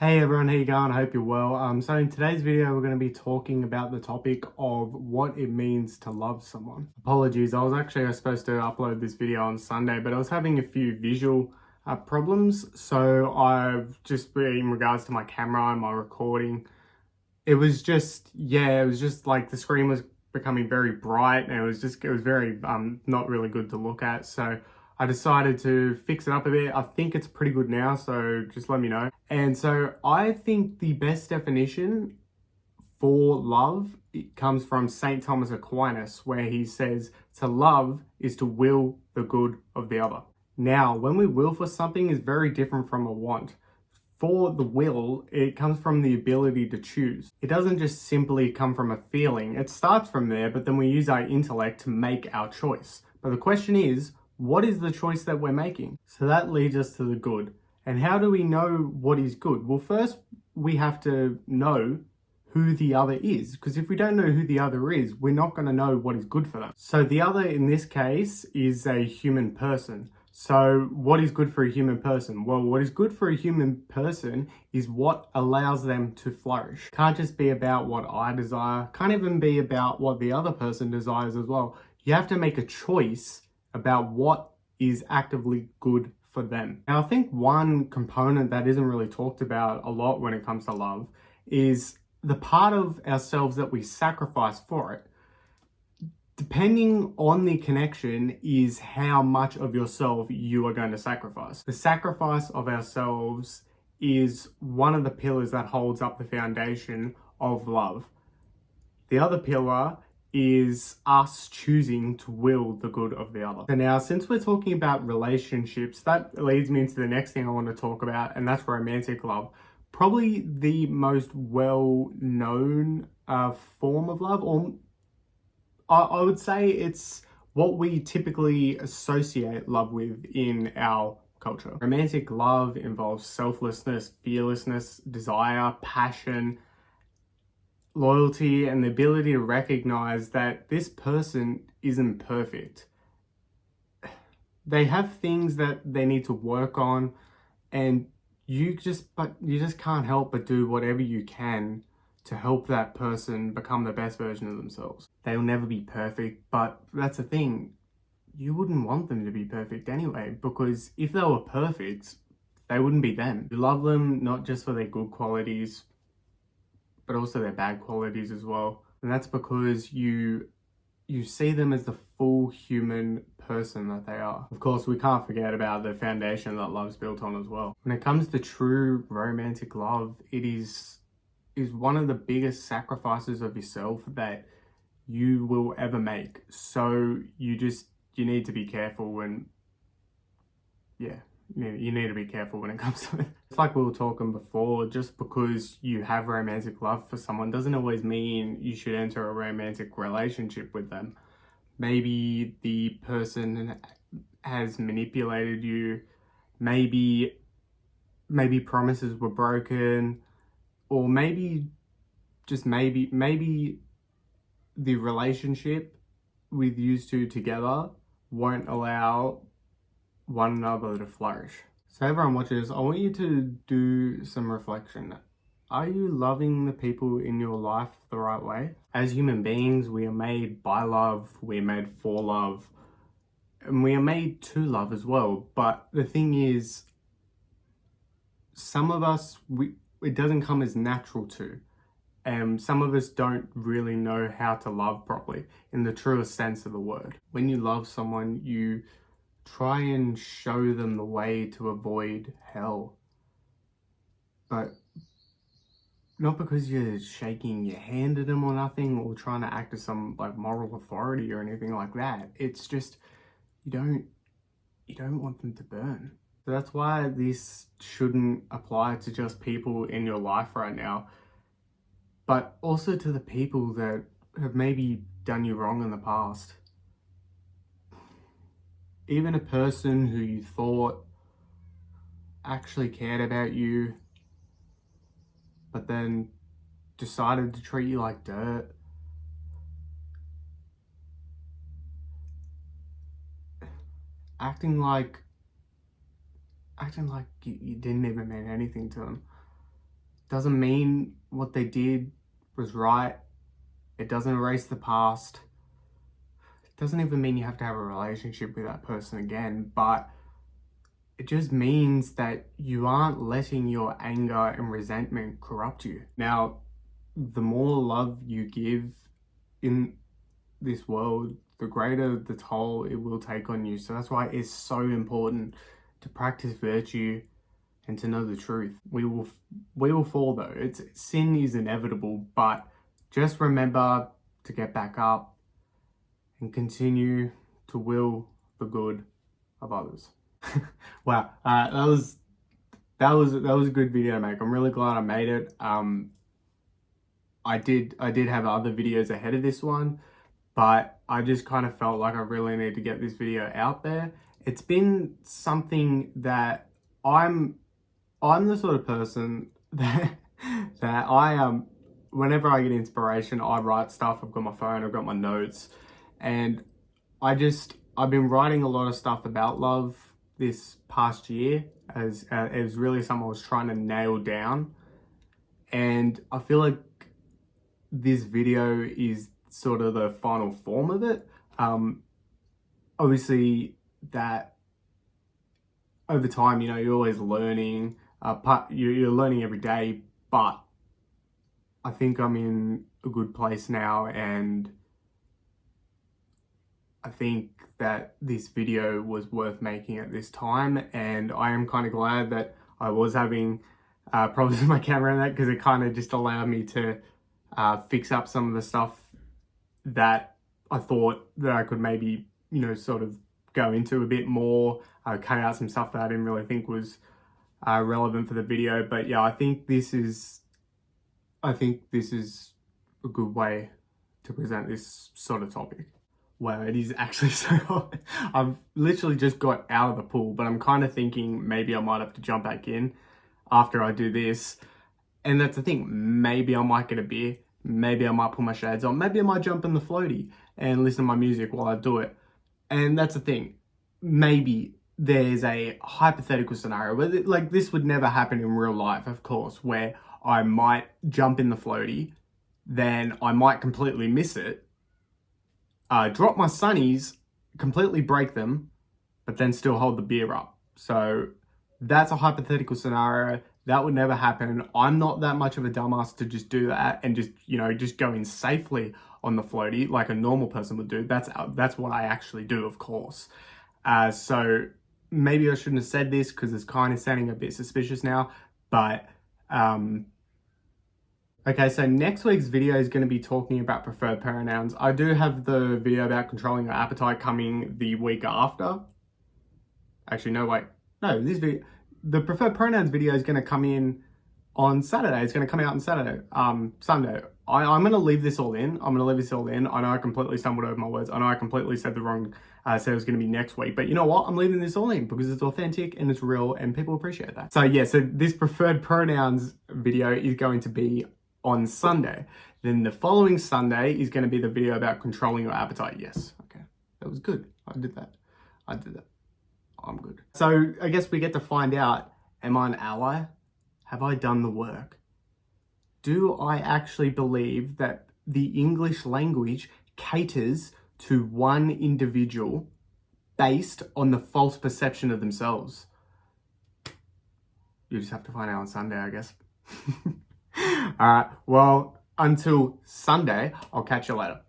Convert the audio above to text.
Hey everyone, how you going? I hope you're well. So in today's video, we're going to be talking about the topic of what it means to love someone. Apologies, I was actually supposed to upload this video on Sunday, but I was having a few visual problems. So I've just, in regards to my camera and my recording, it was just like the screen was becoming very bright and it was very not really good to look at. So I decided to fix it up a bit. I think it's pretty good now, so just let me know. And so I think the best definition for love, it comes from St. Thomas Aquinas, where he says to love is to will the good of the other. Now, when we will for something is very different from a want. For the will, it comes from the ability to choose. It doesn't just simply come from a feeling. It starts from there, but then we use our intellect to make our choice. But the question is, what is the choice that we're making? So that leads us to the good. And how do we know what is good? Well, first we have to know who the other is, because if we don't know who the other is, we're not going to know what is good for them. So the other in this case is a human person. So what is good for a human person? Well, what is good for a human person is what allows them to flourish. Can't just be about what I desire. Can't even be about what the other person desires as well. You have to make a choice about what is actively good for them. Now, I think one component that isn't really talked about a lot when it comes to love is the part of ourselves that we sacrifice for it. Depending on the connection is how much of yourself you are going to sacrifice. The sacrifice of ourselves is one of the pillars that holds up the foundation of love. The other pillar is us choosing to will the good of the other. So now, since we're talking about relationships, that leads me into the next thing I want to talk about, and that's romantic love. Probably the most well-known form of love, or I would say it's what we typically associate love with in our culture. Romantic love involves selflessness, fearlessness, desire, passion, loyalty, and the ability to recognize that this person isn't perfect. They have things that they need to work on, and you just can't help but do whatever you can to help that person become the best version of themselves. They'll never be perfect, but that's the thing. You wouldn't want them to be perfect anyway, because if they were perfect, they wouldn't be them. You love them not just for their good qualities, but also their bad qualities as well. And that's because you see them as the full human person that they are. Of course, we can't forget about the foundation that love's built on as well. When it comes to true romantic love, it is one of the biggest sacrifices of yourself that you will ever make. So you need to be careful when, you need to be careful when it comes to it. It's like we were talking before, just because you have romantic love for someone doesn't always mean you should enter a romantic relationship with them. Maybe the person has manipulated you, maybe promises were broken, or maybe the relationship with you two together won't allow one another to flourish. So everyone watching this, I want you to do some reflection. Are you loving the people in your life the right way? As human beings, we are made by love, we are made for love, and we are made to love as well. But the thing is, some of us, it doesn't come as natural to. And some of us don't really know how to love properly in the truest sense of the word. When you love someone, you try and show them the way to avoid hell. But not because you're shaking your hand at them or nothing, or trying to act as some like moral authority or anything like that. It's just, you don't want them to burn. So that's why this shouldn't apply to just people in your life right now, but also to the people that have maybe done you wrong in the past. Even a person who you thought actually cared about you, but then decided to treat you like dirt. Acting like you didn't even mean anything to them. doesn't mean what they did was right. It doesn't erase the past. It doesn't even mean you have to have a relationship with that person again, but it just means that you aren't letting your anger and resentment corrupt you. Now, the more love you give in this world, the greater the toll it will take on you. So that's why it's so important to practice virtue and to know the truth. We will fall though. Sin is inevitable, but just remember to get back up and continue to will the good of others. Wow, that was a good video to make. I'm really glad I made it. I did have other videos ahead of this one, but I just kind of felt like I really need to get this video out there. It's been something that I'm the sort of person that I whenever I get inspiration, I write stuff. I've got my phone, I've got my notes, and I've been writing a lot of stuff about love this past year as it was really something I was trying to nail down, and I feel like this video is sort of the final form of it. Obviously that over time, you know, you're always learning, you're learning every day, but I think I'm in a good place now, and I think that this video was worth making at this time, and I am kind of glad that I was having problems with my camera and that, because it kind of just allowed me to fix up some of the stuff that I thought that I could maybe, you know, sort of go into a bit more, cut out some stuff that I didn't really think was relevant for the video. But yeah, I think this is a good way to present this sort of topic. Wow, it is actually so hot. I've literally just got out of the pool, but I'm kind of thinking maybe I might have to jump back in after I do this. And that's the thing, maybe I might get a beer, maybe I might put my shades on, maybe I might jump in the floaty and listen to my music while I do it. And that's the thing, maybe there's a hypothetical scenario where like this would never happen in real life, of course, where I might jump in the floaty, then I might completely miss it, drop my sunnies, completely break them, but then still hold the beer up. So that's a hypothetical scenario. That would never happen. I'm not that much of a dumbass to just do that and just, you know, just go in safely on the floaty like a normal person would do. That's what I actually do, of course. So maybe I shouldn't have said this because it's kind of sounding a bit suspicious now, but okay, so next week's video is going to be talking about preferred pronouns. I do have the video about controlling your appetite coming the week after. Actually, no, wait. No, the preferred pronouns video is going to come in on Saturday. It's going to come out on Saturday, Sunday. I'm going to leave this all in. I know I completely stumbled over my words. I know I completely said the wrong, said it was going to be next week. But you know what? I'm leaving this all in because it's authentic and it's real and people appreciate that. So yeah, so this preferred pronouns video is going to be on Sunday. Then the following Sunday is going to be the video about controlling your appetite. Yes, okay. That was good. I did that. I'm good. So I guess we get to find out, am I an ally? Have I done the work? Do I actually believe that the English language caters to one individual based on the false perception of themselves? You just have to find out on Sunday, I guess. All right, well, until Sunday, I'll catch you later.